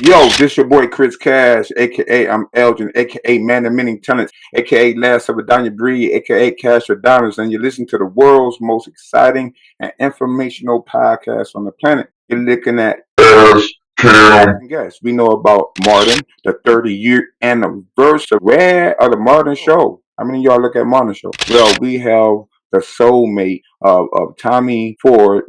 Yo, this your boy Chris Cash, aka I'm Elgin, aka Man of Many Talents, aka Last of a Danya Breed, aka Cash for Diamonds, and you listen to the world's most exciting and informational podcast on the planet. You're looking at Yes, we know about Martin, the 30-year anniversary of the Martin Show. How many of y'all look at Martin Show? Well, we have the soulmate of Tommy Ford.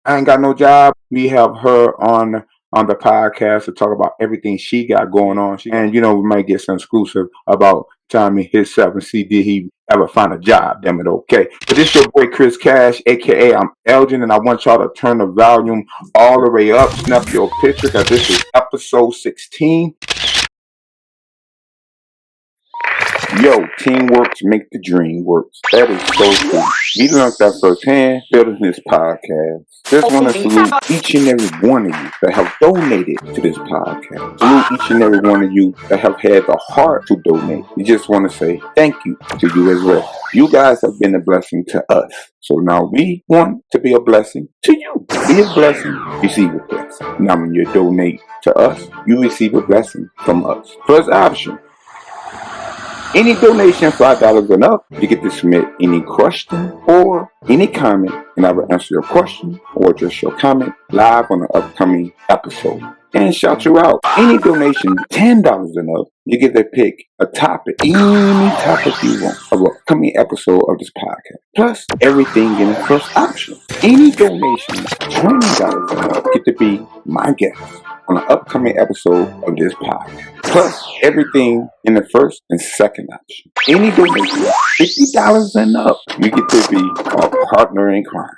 I ain't got no job. We have her on the podcast to talk about everything she got going on. And we might get some exclusive about Tommy himself and see did he ever find a job. Damn it, okay. But this your boy Chris Cash, aka I'm Elgin, and I want y'all to turn the volume all the way up. Snap your picture because this is episode 16. Yo, teamwork make the dream works. That is so true. We learned that firsthand building this podcast. Just want to salute each and every one of you that have donated to this podcast. Salute each and every one of you that have had the heart to donate. We just want to say thank you to you as well. You guys have been a blessing to us. So now we want to be a blessing to you. Be a blessing, receive a blessing. Now when you donate to us, you receive a blessing from us. First option. Any donation $5 and up, you get to submit any question or any comment, and I will answer your question or just your comment live on an upcoming episode and shout you out. Any donation $10 and up, you get to pick a topic, any topic you want of an upcoming episode of this podcast. Plus everything in the first option. Any donation $20 and up, get to be my guest on an upcoming episode of this podcast. Plus everything in the first and second option. Any donation $50 and up, you get to be a partner in crime.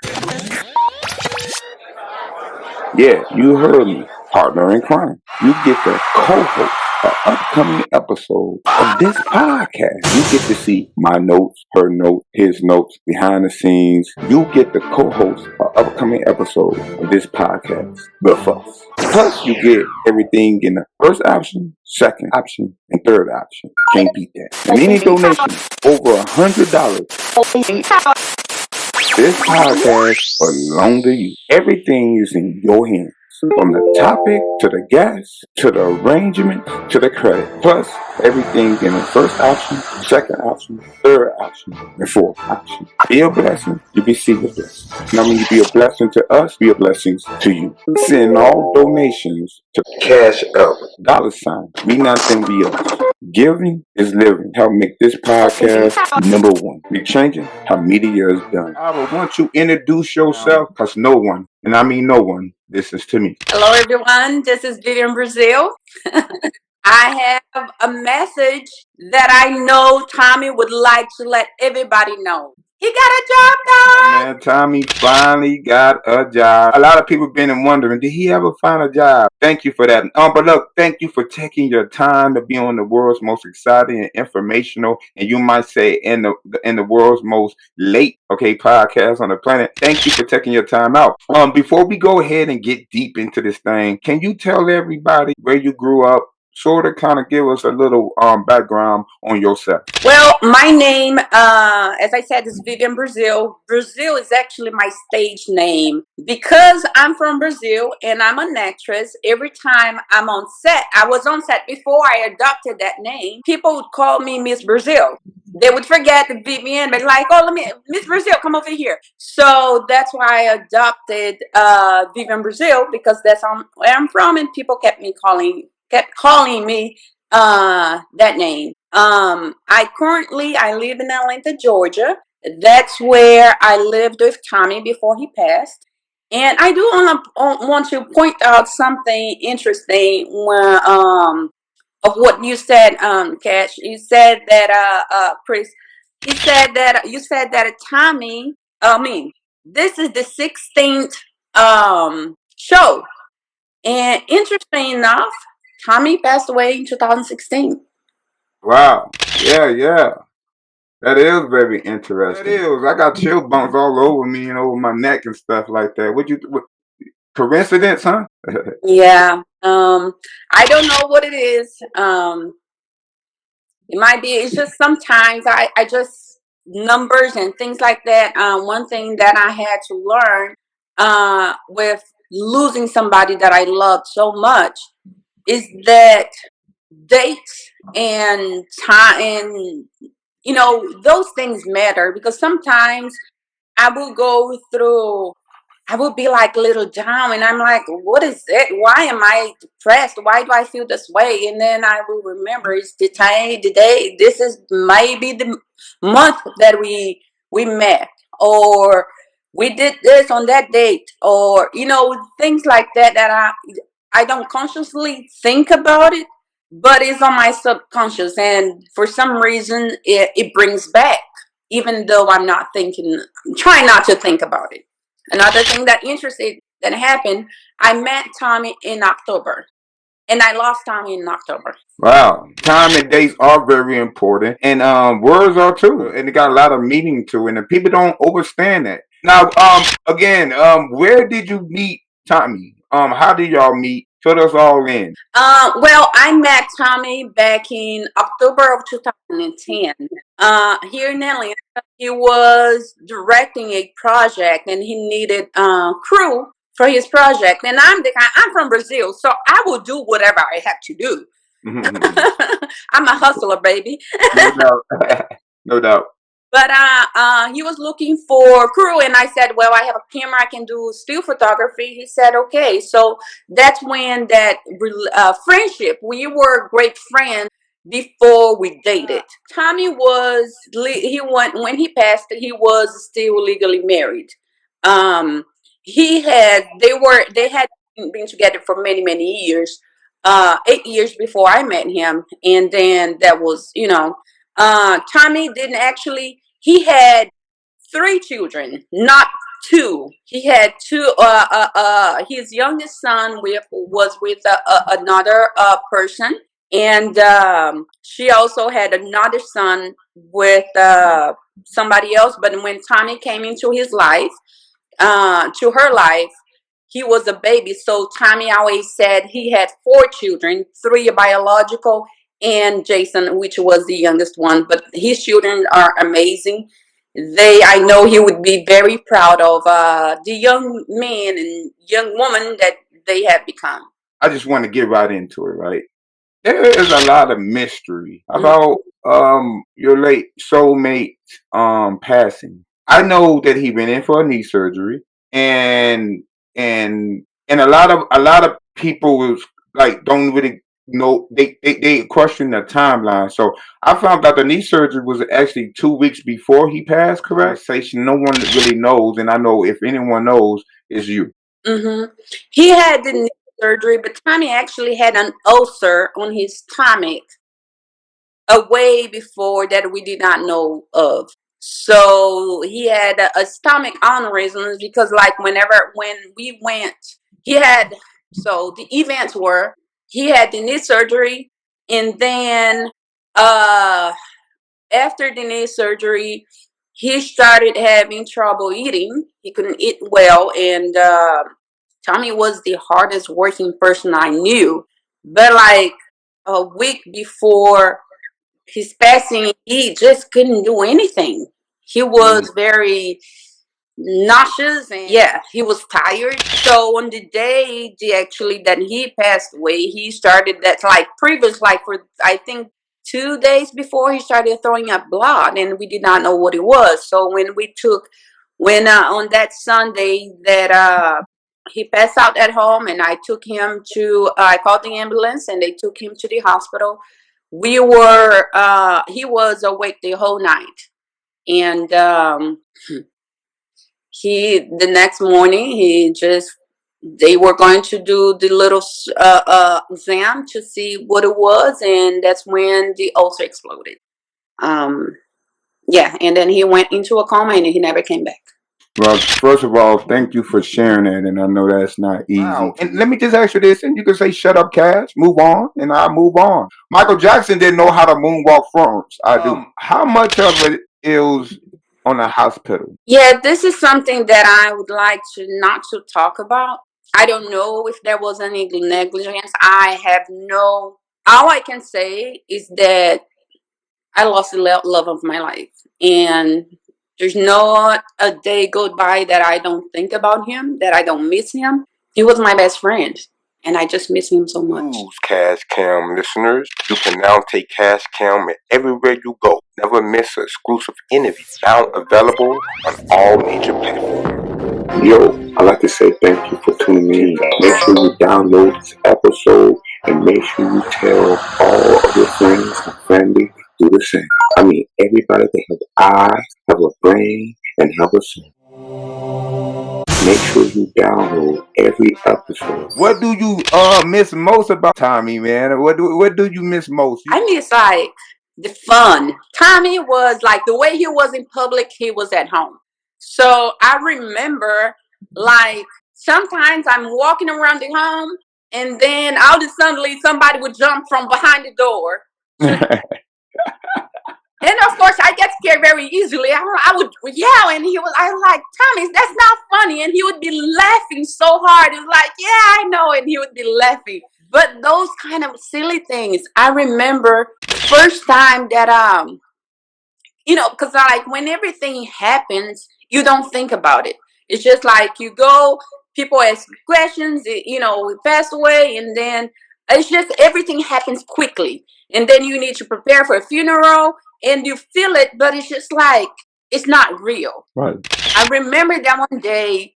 Yeah, you heard me. Partner in crime. You get the co-host an upcoming episode of this podcast. You get to see my notes, her notes, his notes, behind the scenes. You get the co-host an upcoming episode of this podcast with us. Plus, you get everything in the first option, second option, and third option. Can't beat that. And any donation over $100, this podcast belongs to you. Everything is in your hands. From the topic, to the guest, to the arrangement, to the credit. Plus, everything in the first option, second option, third option, and fourth option. Be a blessing, you receive a blessing. Now when you be a blessing to us, be a blessing to you. Send all donations to Cash Up, $. We not think be us. Giving is living. Help make this podcast #1. We changing how media is done. I would want you to introduce yourself because no one, and I mean no one, listens to me. Hello, everyone. This is Viviane Brazil. I have a message that I know Tommy would like to let everybody know. He got a job, dog. Man, Tommy finally got a job. A lot of people been wondering, did he ever find a job? Thank you for that. But look, thank you for taking your time to be on the world's most exciting and informational, and you might say in the world's most late, podcast on the planet. Thank you for taking your time out. Before we go ahead and get deep into this thing, can you tell everybody where you grew up? Sort of kind of give us a little background on yourself. Well, my name, as I said, is Viviane Brazil. Brazil is actually my stage name because I'm from Brazil and I'm an actress. Every time I'm on set, I was on set before I adopted that name, people would call me Miss Brazil. They would forget the Viviane, but like, oh, Miss Brazil, come over here. So that's why I adopted Viviane Brazil because that's where I'm from, and people kept calling me that name. I live in Atlanta, Georgia. That's where I lived with Tommy before he passed. And I do want to point out something interesting of what you said, Cash. You said that Chris. You said that Tommy. This is the 16th show, and interesting enough, Tommy passed away in 2016. Wow. Yeah. That is very interesting. That is. I got chill bumps all over me and over my neck and stuff like that. What coincidence, huh? Yeah. I don't know what it is. It might be. It's just sometimes I just numbers and things like that. One thing that I had to learn with losing somebody that I loved so much is that dates and time and those things matter, because sometimes I will go through, I will be like a little down, and I'm like, what is it? Why am I depressed? Why do I feel this way? And then I will remember it's the time, the day, this is maybe the month that we met, or we did this on that date, or things like that, that I don't consciously think about it, but it's on my subconscious, and for some reason it brings back, even though I'm not thinking, I'm trying not to think about it. Another thing that interested that happened, I met Tommy in October, and I lost Tommy in October. Wow, time and dates are very important, and words are too, and it got a lot of meaning to it, and people don't understand that. Now, again, where did you meet Tommy? How did y'all meet? Fill us all in. Well, I met Tommy back in October of 2010. Here in Atlanta, he was directing a project, and he needed crew for his project. And I'm from Brazil, so I will do whatever I have to do. I'm a hustler, baby. No doubt. No doubt. But he was looking for crew, and I said, "Well, I have a camera. I can do still photography." He said, "Okay." So that's when that friendship. We were great friends before we dated. Tommy was he went when he passed. He was still legally married. He had they had been together for many years. 8 years before I met him, and then that was Tommy didn't actually. He had three children, not two. He had two. His youngest son was with another person, and she also had another son with somebody else. But when Tommy came into his life, to her life, he was a baby. So Tommy always said he had four children, three biological, and Jason, which was the youngest one. But his children are amazing. I know he would be very proud of the young man and young woman that they have become. I just want to get right into it, right? There is a lot of mystery about your late soulmate passing. I know that he went in for a knee surgery, and and a lot of people was like don't really know, they question the timeline. So I found out the knee surgery was actually 2 weeks before he passed. Correct? Station. No one really knows, and I know if anyone knows, it's you. hmm He had the knee surgery, but Tommy actually had an ulcer on his stomach a way before that we did not know of. So he had a stomach aneurysm, because like when we went, he had, so the events were, he had the knee surgery, and then uh after the knee surgery he started having trouble eating. He couldn't eat well, and Tommy was the hardest working person I knew. But like a week before his passing, he just couldn't do anything. He Mm. was very nauseous, and yeah, he was tired. So on the day actually that he passed away, he started that, like previous, like for I think 2 days before, he started throwing up blood, and we did not know what it was. So when on that Sunday that he passed out at home, and I took him to I called the ambulance, and they took him to the hospital. He was awake the whole night, and the next morning, they were going to do the little exam to see what it was, and that's when the ulcer exploded. Um, yeah, and then he went into a coma, and he never came back. Well, first of all, thank you for sharing that, and I know that's not easy. Wow. And let me just ask you this, and you can say, "Shut up, Cash, move on," and I'll move on. Michael Jackson didn't know how to moonwalk fronts. I do. How much of it is on a hospital? Yeah, this is something that I would like to not to talk about. I don't know if there was any negligence. I have no. All I can say is that I lost the love of my life, and there's not a day go by that I don't think about him, that I don't miss him. He was my best friend. And I just miss him so much. Use Cash Cam, listeners. You can now take Cash Cam everywhere you go. Never miss an exclusive interview. Now available on all major platforms. Yo, I'd like to say thank you for tuning in. Make sure you download this episode and make sure you tell all of your friends and family to do the same. I mean, everybody that have eyes, have a brain, and have a soul. Make sure you download every episode. What do you miss most about Tommy, man? What do you miss most? I miss like the fun. Tommy was like the way he was in public, he was at home. So I remember like sometimes I'm walking around the home and then all of a sudden somebody would jump from behind the door. And of course, I get scared very easily. I would yell, and I was like, Tommy, that's not funny. And he would be laughing so hard. It was like, yeah, I know. And he would be laughing. But those kind of silly things, I remember the first time that, because like when everything happens, you don't think about it. It's just like you go, people ask questions, we pass away, and then it's just everything happens quickly. And then you need to prepare for a funeral, and you feel it, but it's just like, it's not real. Right. I remember that one day,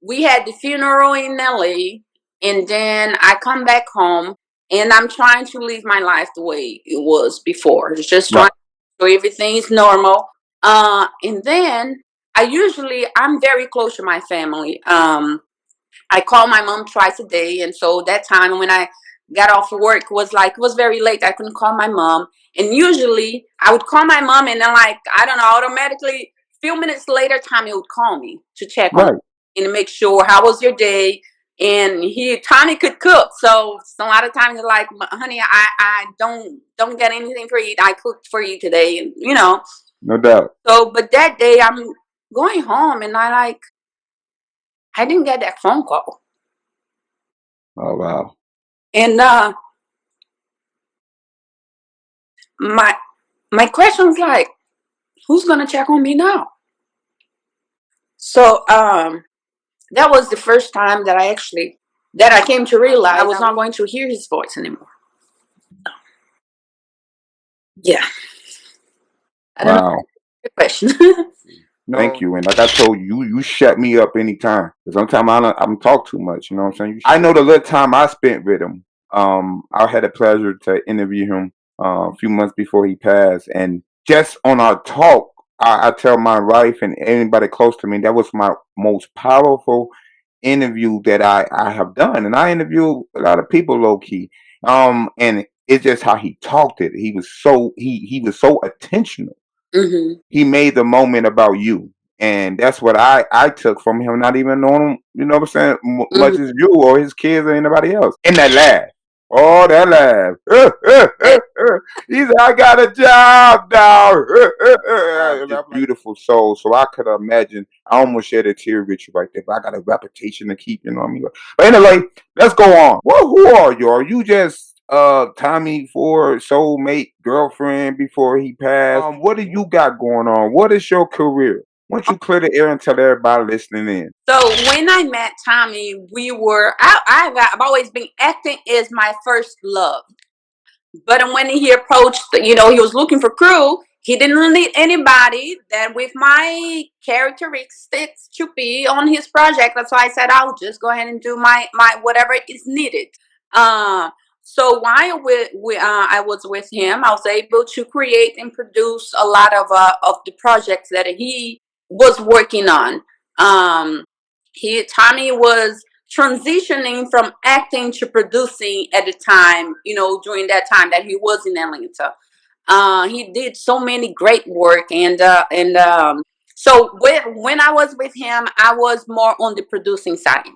we had the funeral in LA, and then I come back home, and I'm trying to live my life the way it was before. It's just trying so everything is normal. And then I'm very close to my family. I call my mom twice a day, and so that time when I got off work it was very late. I couldn't call my mom, and usually I would call my mom, and then I don't know, automatically, few minutes later, Tommy would call me to check on me and to make sure how was your day. And Tommy could cook, so a lot of times he's like, honey, I don't get anything for you. I cooked for you today, and No doubt. So, but that day I'm going home, and I didn't get that phone call. Oh wow. And my question was like, who's gonna check on me now? So that was the first time that I came to realize I was not going to hear his voice anymore. Yeah. I don't know. Good question. No, thank you. And like I told you, you shut me up anytime. Because sometimes I'm talk too much. You know what I'm saying? I know the little time I spent with him. I had the pleasure to interview him a few months before he passed, and just on our talk, I tell my wife and anybody close to me that was my most powerful interview that I have done. And I interview a lot of people low key. And it's just how he talked it. He was so he was so attentional. Mm-hmm. He made the moment about you. And that's what I took from him, not even knowing him, you know what I'm saying, much as you or his kids or anybody else. And that laugh. Oh, that laugh. He said, I got a job now. Beautiful soul. So I could imagine, I almost shed a tear with you right there, but I got a reputation to keep, you know what I mean? But anyway, let's go on. Well, who are you? Are you just Tommy Ford soulmate girlfriend before he passed? What do you got going on? What is your career? Why don't you clear the air and tell everybody listening in? So when I met Tommy, I've always been acting is my first love. But when he approached, he was looking for crew. He didn't need anybody that with my characteristics to be on his project. That's why I said I'll just go ahead and do my whatever is needed. So while I was with him, I was able to create and produce a lot of the projects that he was working on. Tommy was transitioning from acting to producing at the time, during that time that he was in Atlanta. He did so many great work, so when I was with him, I was more on the producing side.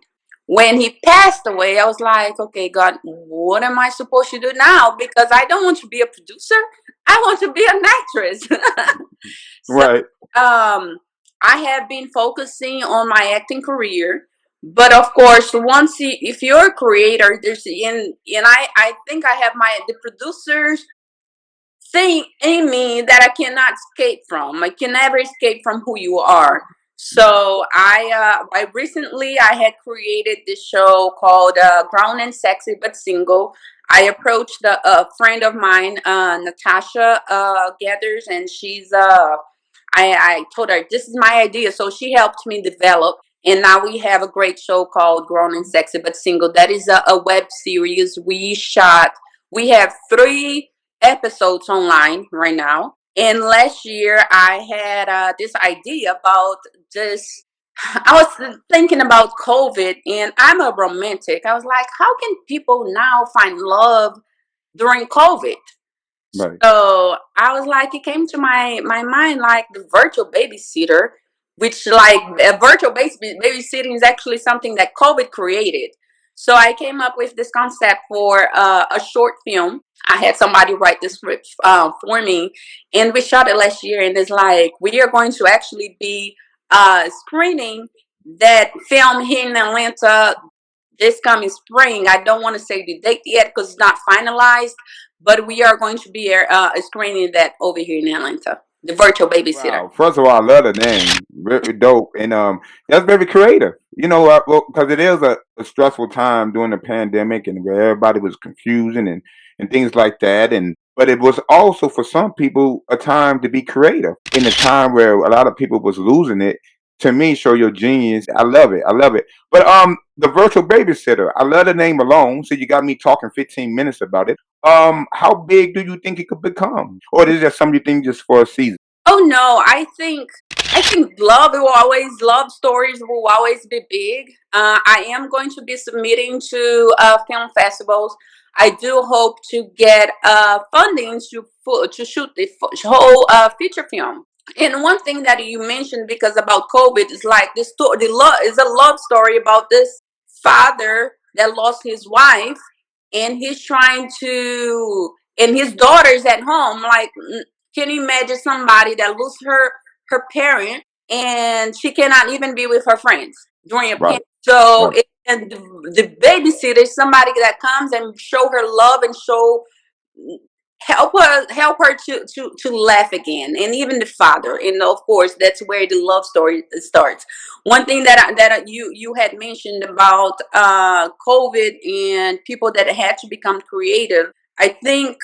When he passed away, I was like, okay, God, what am I supposed to do now? Because I don't want to be a producer. I want to be an actress. Right. I have been focusing on my acting career, but of course, if you're a creator, I think I have the producers thing in me that I cannot escape from. I can never escape from who you are. So I recently I had created this show called Grown and Sexy but Single. I approached a friend of mine, Natasha Gathers, and I told her this is my idea, so she helped me develop. And now we have a great show called Grown and Sexy but Single. That is a web series we shot. We have 3 episodes online right now. And last year I had this idea about this. I was thinking about COVID, and I'm a romantic. I was like, how can people now find love during COVID? Right. So I was like, it came to my mind like the virtual babysitter, which like a virtual babysitting is actually something that COVID created. So I came up with this concept for a short film. I had somebody write the script for me, and we shot it last year. And it's like we are going to actually be screening that film here in Atlanta this coming spring. I don't want to say the date yet because it's not finalized, but we are going to be screening that over here in Atlanta. The virtual babysitter. Wow. First of all, I love the name. Very dope. And that's very creative. Because it is a stressful time during the pandemic and where everybody was confusing and things like that. But it was also for some people a time to be creative in a time where a lot of people was losing it. To me, show your genius. I love it. I love it. But the virtual babysitter, I love the name alone. So you got me talking 15 minutes about it. How big do you think it could become? Or is it just something you think just for a season? Oh no, I think love stories will always be big. I am going to be submitting to film festivals. I do hope to get funding to shoot the whole feature film. And one thing that you mentioned because about COVID is like this story. The love is a love story about this father that lost his wife, and he's trying to, and his daughter's at home. Like, can you imagine somebody that loses her parent and she cannot even be with her friends during a Right. pandemic? So, Right. and the babysitter is somebody that comes and show her love and show help her to laugh again, and even the father, and of course that's where the love story starts. One thing that you had mentioned about COVID and people that had to become creative. I think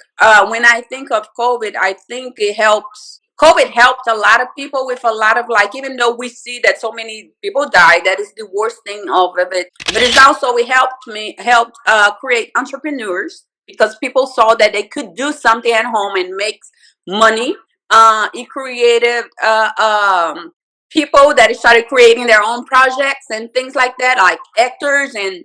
when I think of COVID, I think COVID helped a lot of people with a lot of, like, even though we see that so many people die, that is the worst thing of it. But it's also, it helped create entrepreneurs because people saw that they could do something at home and make money. It created people that started creating their own projects and things like that, like actors and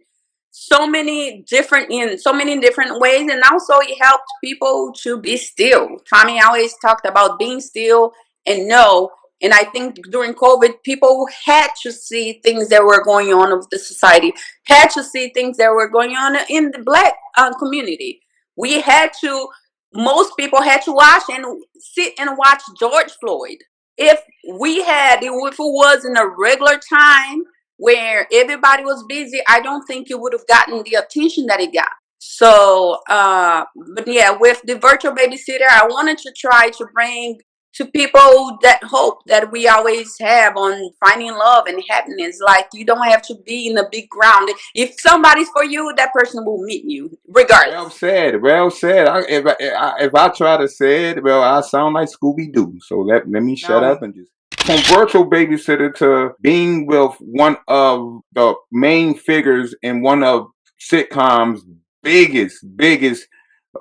so many different ways. And also it helped people to be still. Tommy always talked about being still and know. And I think during COVID, people had to see things that were going on of the society, had to see things that were going on in the black community. We had to, most people had to watch and sit and watch George Floyd. If if it was in a regular time where everybody was busy, I don't think it would have gotten the attention that it got. So, but yeah, with the virtual babysitter, I wanted to try to bring to people that hope that we always have on finding love and happiness. Like, you don't have to be in a big ground. If somebody's for you, that person will meet you Well regardless. said. Well said. If I try to say it, well, I sound like Scooby Doo. So let me shut up and just from virtual babysitter to being with one of the main figures in one of sitcoms biggest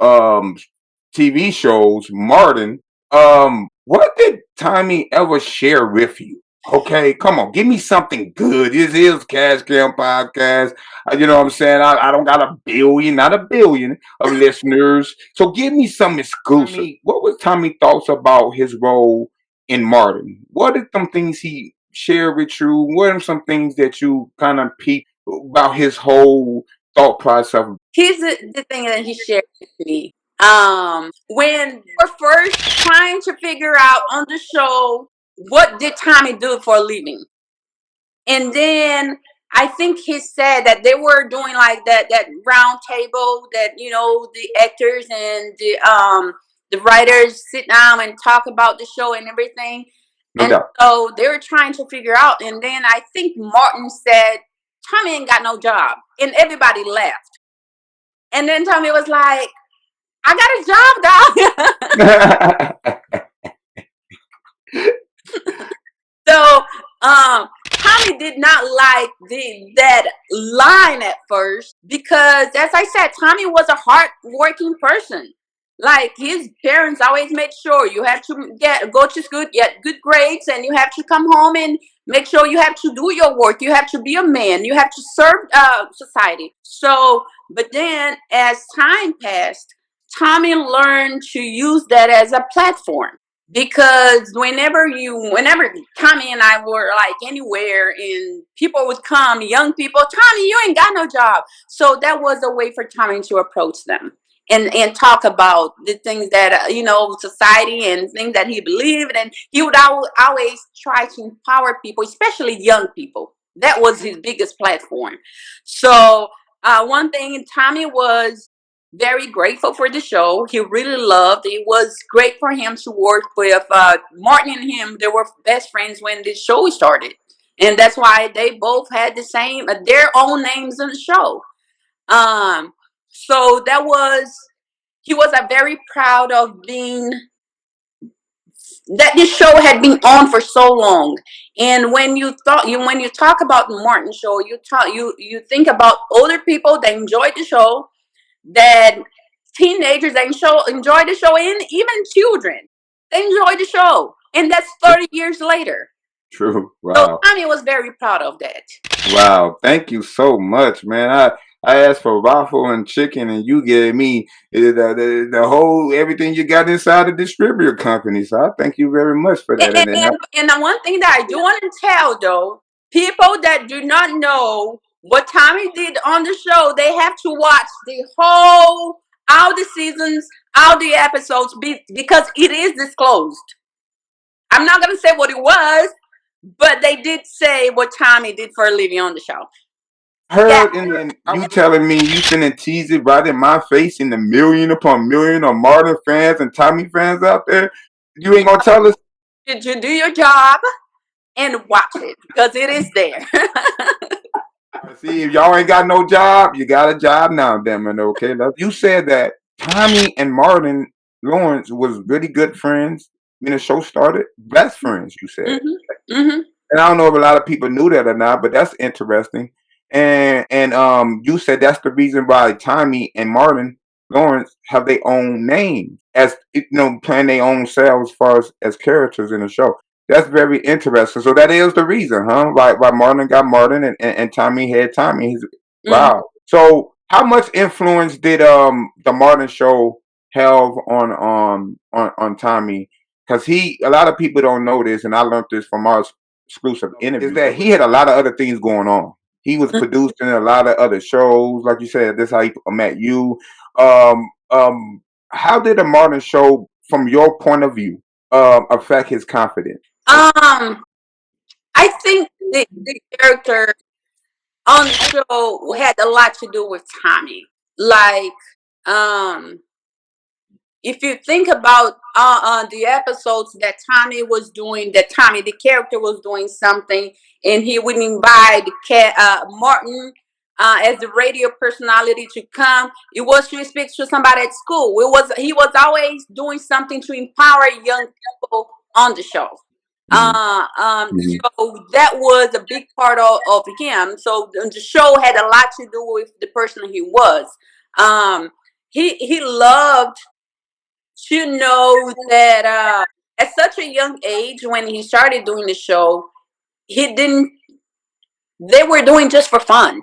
um TV shows, Martin. What did Tommy ever share with you? Okay, come on, give me something good. This is Cash Cam Podcast. You know what I'm saying? I don't got a billion, not a billion of listeners. So give me some exclusive. What was Tommy thoughts about his role in Martin? What are some things he shared with you? What are some things that you kind of peeped about his whole thought process? Here's the thing that he shared with me. When we're first trying to figure out on the show what did Tommy do for a living, and then I think he said that they were doing like that round table that, the actors and the writers sit down and talk about the show and everything. No And doubt. so they were trying to figure out. And then I think Martin said, Tommy ain't got no job. And everybody left. And then Tommy was like, I got a job, dog. So Tommy did not like that line at first because, as I said, Tommy was a hard-working person. Like his parents always made sure you have to go to school, get good grades, and you have to come home and make sure you have to do your work. You have to be a man. You have to serve society. So, but then as time passed, Tommy learned to use that as a platform. Because whenever Tommy and I were like anywhere and people would come, young people, Tommy, you ain't got no job. So that was a way for Tommy to approach them and talk about the things that, society and things that he believed. And he would always try to empower people, especially young people. That was his biggest platform. So one thing, Tommy was very grateful for the show. He really loved it. It was great for him to work with Martin and him. They were best friends when the show started, and that's why they both had the same their own names in the show. So that was he was very proud of being that this show had been on for so long. And when you talk about the Martin show, you think about older people that enjoyed the show, that teenagers they enjoy the show, and even children they enjoy the show, and that's 30 years later. True. So Wow. Tommy was very proud of that. Wow. Thank you so much, man. I asked for waffle and chicken, and you gave me the whole everything you got inside the distributor company. So I thank you very much for that. And the one thing that I do want to tell, though, people that do not know what Tommy did on the show, they have to watch all the seasons, all the episodes, because it is disclosed. I'm not going to say what it was, but they did say what Tommy did for a living on the show. Yeah. Heard and you telling me you finna tease it right in my face in the million upon million of Martin fans and Tommy fans out there. You ain't gonna tell us. Did you do your job and watch it? Because it is there. See, if y'all ain't got no job, you got a job now, damn it. Okay, you said that Tommy and Martin Lawrence was really good friends when the show started. Best friends, you said. Mm-hmm. And I don't know if a lot of people knew that or not, but that's interesting. And you said that's the reason why Tommy and Martin Lawrence have their own names as playing their own selves as far as characters in the show. That's very interesting. So that is the reason, huh? Why Martin got Martin and Tommy had Tommy. Wow. So how much influence did the Martin show have on Tommy? Because a lot of people don't know this, and I learned this from our exclusive interview, is that he had a lot of other things going on. He was producing a lot of other shows, like you said. This is how he met you. Um, how did the Martin show, from your point of view, affect his confidence? I think the character on the show had a lot to do with Tommy. Like, if you think about the episodes that Tommy was doing, that Tommy, the character, was doing something, and he would invite Martin as the radio personality to come. It was to speak to somebody at school. He was always doing something to empower young people on the show. So that was a big part of him. So the show had a lot to do with the person he was. He loved to know that at such a young age, when he started doing the show, they were doing just for fun.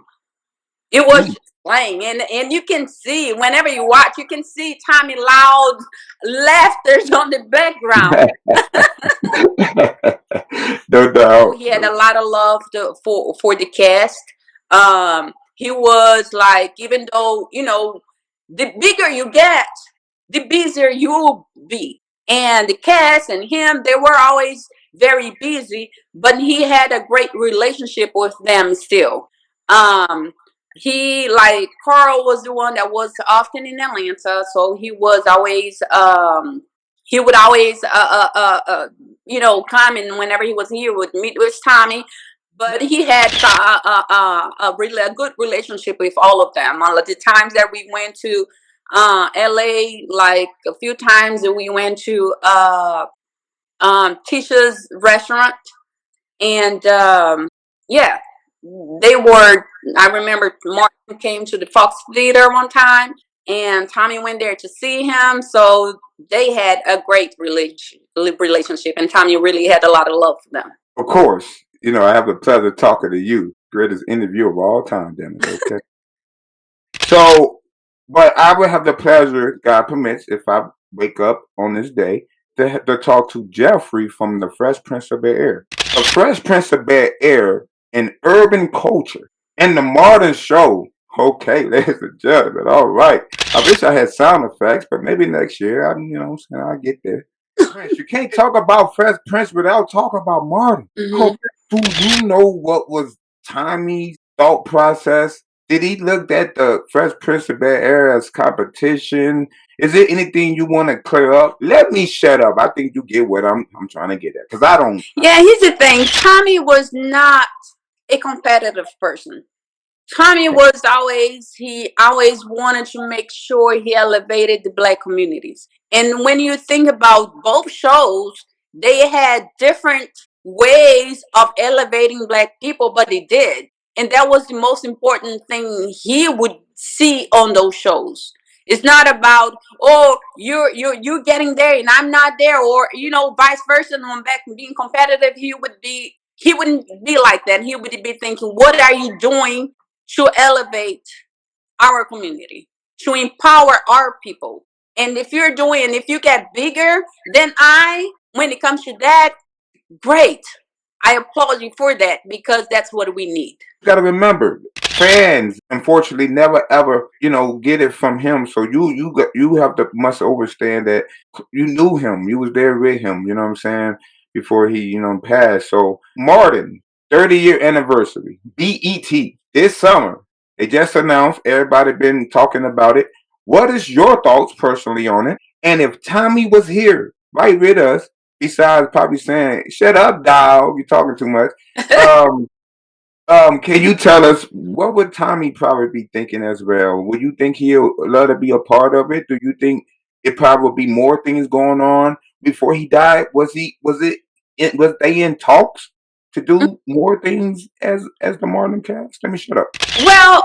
It was just playing, and you can see, whenever you watch, you can see Tommy loud laughters on the background. No doubt. He had a lot of love for the cast. He was like, even though, the bigger you get, the busier you'll be. And the cast and him, they were always very busy, but he had a great relationship with them still. He, like, Carl was the one that was often in Atlanta, so he was always he would always come, and whenever he was here would meet with Tommy. But he had a good relationship with all of them. All of the times that we went to LA, like a few times that we went to Tisha's restaurant, and yeah, they were. I remember Martin came to the Fox Theater one time, and Tommy went there to see him. So they had a great relationship, and Tommy really had a lot of love for them. Of course, I have the pleasure of talking to you, greatest interview of all time, Dennis. Okay. So, but I would have the pleasure, God permits, if I wake up on this day, to talk to Jeffrey from the Fresh Prince of Bel-Air. The Fresh Prince of Bel-Air in urban culture and the modern show. Okay, ladies and gentlemen, all right. I wish I had sound effects, but maybe next year, I'll get there. Prince, you can't talk about Fresh Prince without talking about Martin. Okay, do you know what was Tommy's thought process? Did he look at the Fresh Prince of Bel-Air as competition? Is there anything you want to clear up? Let me shut up. I think you get what I'm trying to get at, because I don't. Yeah, here's the thing. Tommy was not a competitive person. Tommy was he always wanted to make sure he elevated the Black communities. And when you think about both shows, they had different ways of elevating Black people, but they did. And that was the most important thing he would see on those shows. It's not about, oh, you're getting there and I'm not there, or vice versa. On back and being competitive, he wouldn't be like that. He would be thinking, what are you doing to elevate our community, to empower our people? And if you get bigger than when it comes to that, great. I applaud you for that, because that's what we need. You got to remember, fans unfortunately never ever get it from him. So you have to must understand that you knew him, you was there with him. You know what I'm saying? Before he passed. So Martin, 30-year anniversary, BET this summer. They just announced. Everybody been talking about it. What is your thoughts personally on it? And if Tommy was here right with us, besides probably saying, "Shut up, dog, you're talking too much," can you tell us what would Tommy probably be thinking as well? Would you think he'll love to be a part of it? Do you think it probably would be more things going on before he died? Was they in talks to do more things as the Martin cast? Let me shut up. Well,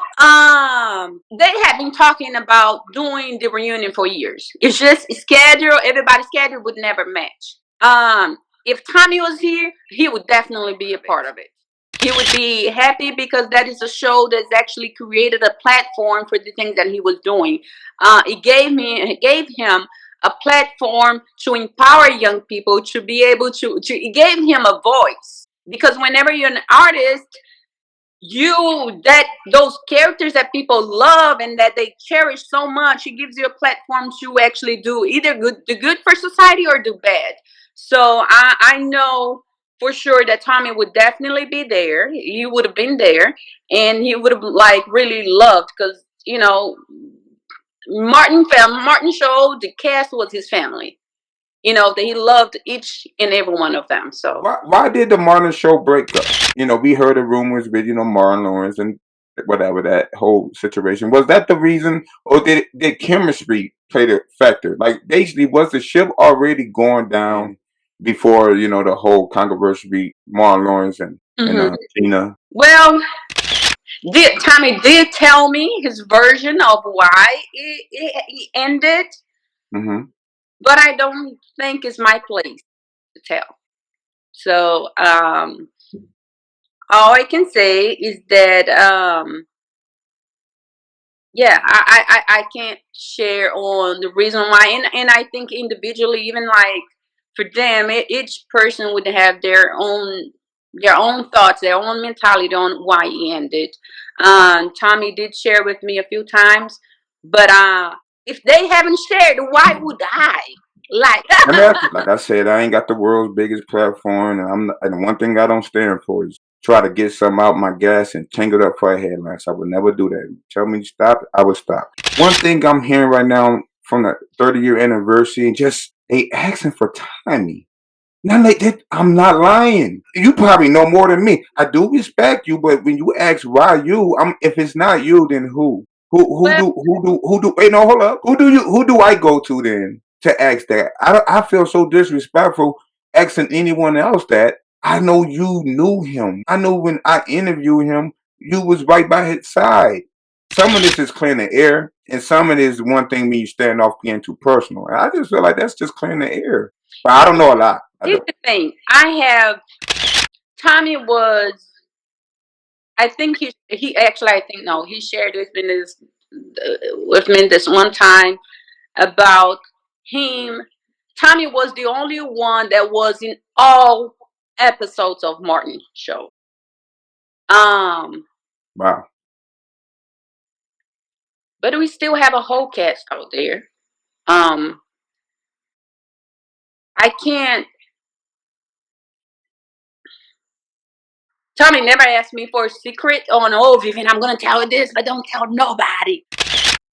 they have been talking about doing the reunion for years. It's just everybody's schedule would never match. If Tommy was here, he would definitely be a part of it. He would be happy, because that is a show that's actually created a platform for the things that he was doing. It gave him a platform to empower young people to be able to. It gave him a voice, because whenever you're an artist, those characters that people love and that they cherish so much, it gives you a platform to actually do either the good for society or do bad. So I know for sure that Tommy would definitely be there. He would have been there, and he would have really loved, because Martin show, the cast was his family. That he loved each and every one of them. So why did the Martin show break up? We heard the rumors with Martin Lawrence and whatever, that whole situation. Was that the reason, or did chemistry play the factor? Like, basically, was the ship already going down before the whole controversy, Martin Lawrence and Gina? Well, Tommy did tell me his version of why it ended, but I don't think it's my place to tell. So all I can say is that I can't share on the reason why, and I think individually, even for them, each person would have their own thoughts, their own mentality on why it ended. Tommy did share with me a few times, but if they haven't shared, why would I? Like I said, I ain't got the world's biggest platform, and one thing I don't stand for is try to get something out my gas and tangle it up for a headline. So I would never do that. Tell me to stop, I would stop. One thing I'm hearing right now from the 30-year anniversary, and just They asking for Tommy. Now, like that, I'm not lying. You probably know more than me. I do respect you, but when you ask why you, if it's not you, then who? Well, Who do? Wait, no, hold up. Who do I go to then to ask that? I feel so disrespectful asking anyone else that. I know you knew him. I know when I interviewed him, you was right by his side. Some of this is clearing the air, and some of this is one thing me standing off being too personal. And I just feel like that's just clearing the air. But I don't know a lot. here's the thing. Tommy was, I think he actually, I think, no, he shared with me this one time about him. Tommy was the only one that was in all episodes of Martin show. Wow. But we still have a whole cast out there. I can't. Tommy never asked me for a secret. Oh no, Vivian, I'm gonna tell you this, but don't tell nobody.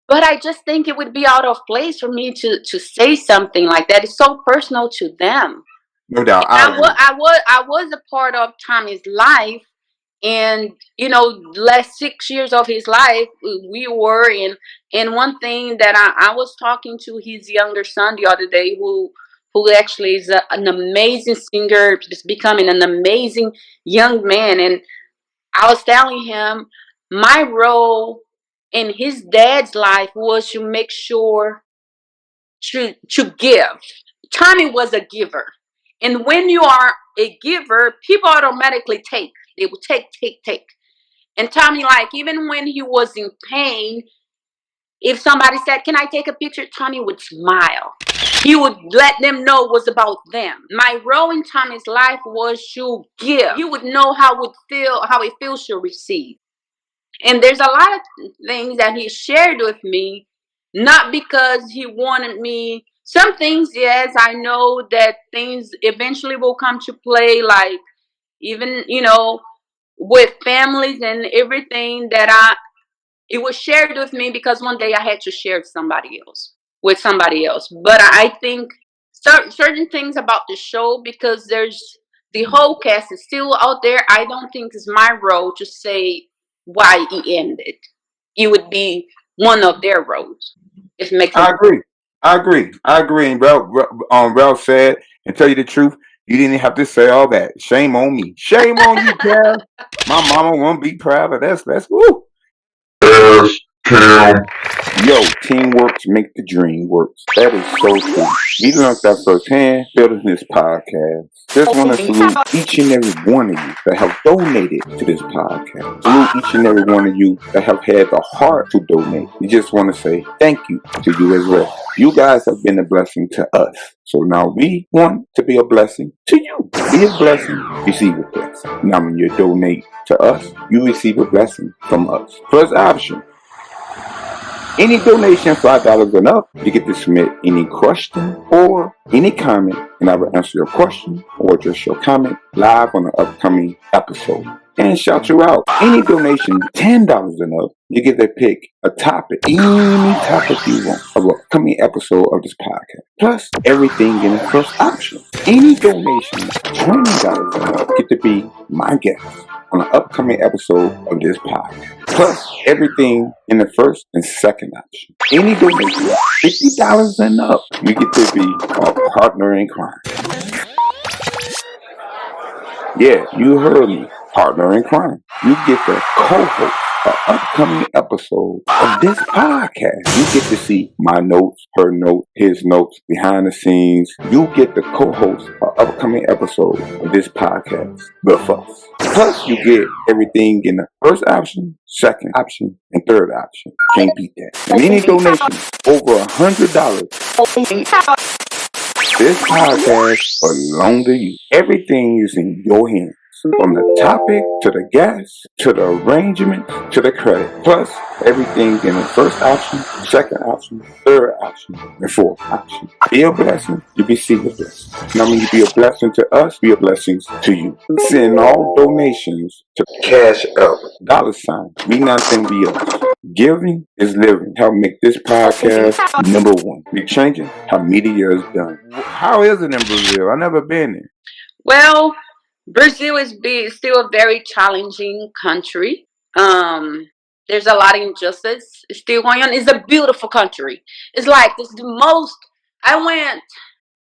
But I just think it would be out of place for me to say something like that. It's so personal to them. No doubt. I was a part of Tommy's life, and last 6 years of his life we were in. And one thing that I was talking to his younger son the other day, who actually is an amazing singer, just becoming an amazing young man. And I was telling him my role in his dad's life was to make sure to give. Tommy was a giver. And when you are a giver, people automatically take. They will take. And Tommy, like, even when he was in pain, if somebody said, "Can I take a picture?" Tommy would smile. He would let them know it was about them. My role in Tommy's life was to give. He would know how it feels to receive. And there's a lot of things that he shared with me, not because he wanted me. Some things, yes, I know that things eventually will come to play, like even, with families and everything it was shared with me because one day I had to share with somebody else. But I think certain things about the show, because the whole cast is still out there, I don't think it's my role to say why he ended. It would be one of their roles. If it makes sense. I agree. And Ralph said, and tell you the truth, you didn't have to say all that. Shame on me. Shame on you, Cam. My mama won't be proud of that. That's woo. Yes, Cam. Yo, teamwork make the dream works. That is so true. We learned that firsthand building this podcast. Just want to salute each and every one of you that have donated to this podcast. Salute each and every one of you that have had the heart to donate. We just want to say thank you to you as well. You guys have been a blessing to us. So now we want to be a blessing to you. Be a blessing, receive a blessing. Now when you donate to us, you receive a blessing from us. First option. Any donation $5 and up, you get to submit any question or any comment, and I will answer your question or just your comment live on an upcoming episode and shout you out. Any donation $10 and up, you get to pick a topic, any topic you want, of an upcoming episode of this podcast. Plus everything in the first option. Any donation $20 and up, get to be my guest on an upcoming episode of this podcast. Plus everything in the first and second option. Any donation $50 and up, you get to be a partner in crime. Yeah, you heard me. Partner in crime. You get to co-host an upcoming episode of this podcast. You get to see my notes, her notes, his notes, behind the scenes. You get to co-host an upcoming episode of this podcast with us. Plus, you get everything in the first option, second option, and third option. Can't beat that. And any donation over $100, this podcast belongs to you. Everything is in your hands. From the topic, to the guests, to the arrangement, to the credit. Plus, everything in the first option, second option, third option, and fourth option. Be a blessing, you receive a blessing. Now, when you be a blessing to us, be a blessing to you. Send all donations to Cash Up, $, me not think be us. Giving is living. Help make this podcast #1. We're changing how media is done. How is it in Brazil? I never been there. Well, Brazil is still a very challenging country. There's a lot of injustice still going on. It's a beautiful country. It's like this the most. I went,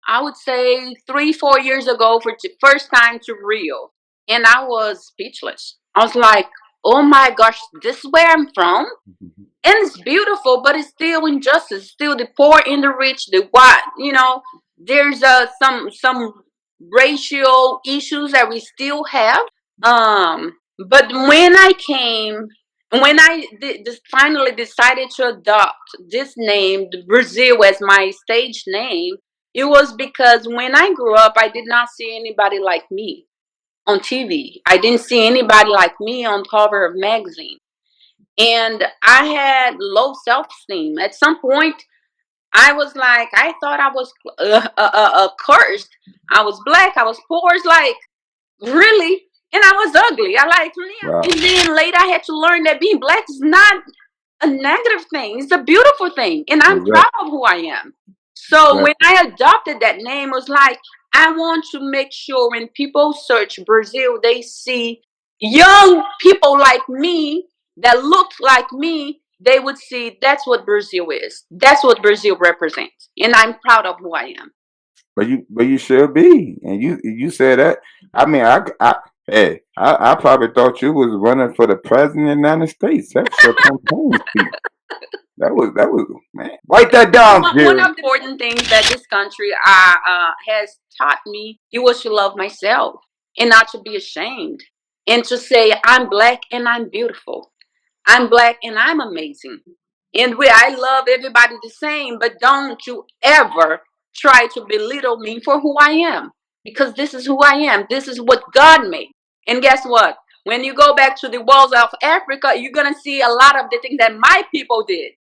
I would say 3-4 years ago for the first time to Rio, and I was speechless. I was like, "Oh my gosh, this is where I'm from." And it's beautiful, but it's still injustice. Still the poor and the rich, the white. There's some racial issues that we still have. But when I finally decided to adopt this name, Brazil, as my stage name, it was because when I grew up, I did not see anybody like me on TV. I didn't see anybody like me on cover of magazine. And I had low self-esteem. At some point, I was like, I thought I was cursed. I was black. I was poor. It's like, really? And I was ugly. Wow. And then later I had to learn that being black is not a negative thing. It's a beautiful thing. And I'm proud of who I am. So when I adopted that name, it was like, I want to make sure when people search Brazil, they see young people like me that looked like me. They would see that's what Brazil is. That's what Brazil represents. And I'm proud of who I am. But you should be, and you said that. I mean, I probably thought you was running for the president of the United States. That's your campaign speech. That was man. Write that down, Jerry. One of the important things that this country has taught me, it was to love myself and not to be ashamed, and to say I'm black and I'm beautiful. I'm black and I'm amazing. And I love everybody the same, but don't you ever try to belittle me for who I am, because this is who I am. This is what God made. And guess what? When you go back to the walls of Africa, you're going to see a lot of the things that my people did.